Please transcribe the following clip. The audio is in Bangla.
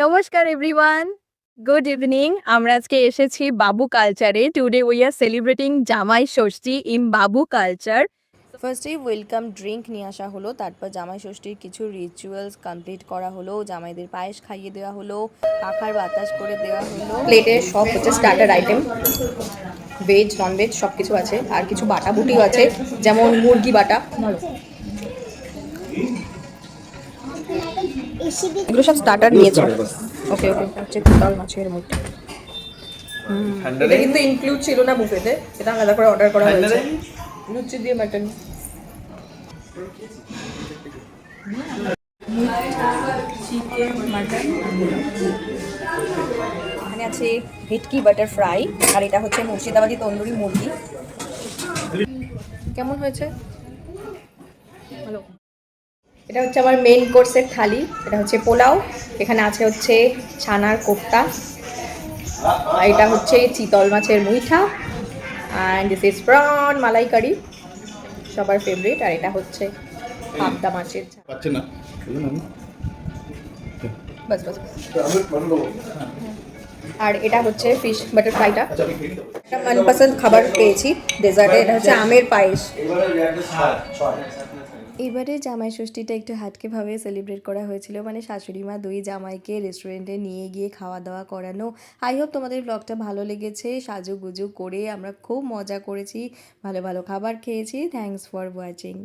নমস্কার এভরিওয়ান। Good evening. আমরা আজকে এসেছি বাবু কালচারে। টুডে উই আর সেলিব্রেটিং জামাই ষষ্ঠী ইন বাবু কালচার। ফার্স্টেই ওয়েলকাম ড্রিঙ্ক নিয়ে আসা হলো, তারপর জামাই ষষ্ঠীর কিছু রিচুয়ালস কমপ্লিট করা হলো, জামাইদের পায়েস খাইয়ে দেওয়া হলো, পাখার বাতাস করে দেওয়া হলো। প্লেটে সব হচ্ছে স্টার্টার আইটেম, ভেজ ননভেজ সব কিছু আছে, আর কিছু বাটা বুটিও আছে, যেমন মুরগি বাটা। এগুলো সব স্টার্টার নিয়েছে। ওকে ওকে, হচ্ছে চিতল মাছের মুখ। এটা কিন্তু ইনক্লুড ছিল না বুফেতে, এটা আলাদা করে অর্ডার করা হয়েছে। লুচি দিয়ে মাটন। এখানে আছে ভেটকি বাটার ফ্রাই, আর এটা হচ্ছে মুর্শিদাবাদি তন্দুরি মুরগি। কেমন হয়েছে? ভালো। এটা হচ্ছে আমার মেইন কোর্সের থালি। এটা হচ্ছে পোলাও, এখানে আছে হচ্ছে ছানার কোফতা, আর এটা হচ্ছে চিতল মাছের মুইঠা, অ্যান্ড দিস ইজ প্রন মালাইকারি, সবার ফেভারিট। আর এটা হচ্ছে পাবদা মাছের ঝাল। পাচ্ছে না বাস বাস বাস। আর এটা হচ্ছে ফিশ বাটার ফ্রাইটা। একটা মনপসন্দ খাবার পেয়েছি ডেজার্টে, এটা হচ্ছে আমের পায়েস। এবারে জামাই ষষ্ঠীটা একটু হাটকেভাবে সেলিব্রেট করা হয়েছিল, মানে শাশুড়ি মা দুই জামাইকে রেস্টুরেন্টে নিয়ে গিয়ে খাওয়া দাওয়া করানো। আই হোপ তোমাদের ব্লগটা ভালো লেগেছে। সাজুগুজু করে আমরা খুব মজা করেছি, ভালো ভালো খাবার খেয়েছি। Thanks for watching.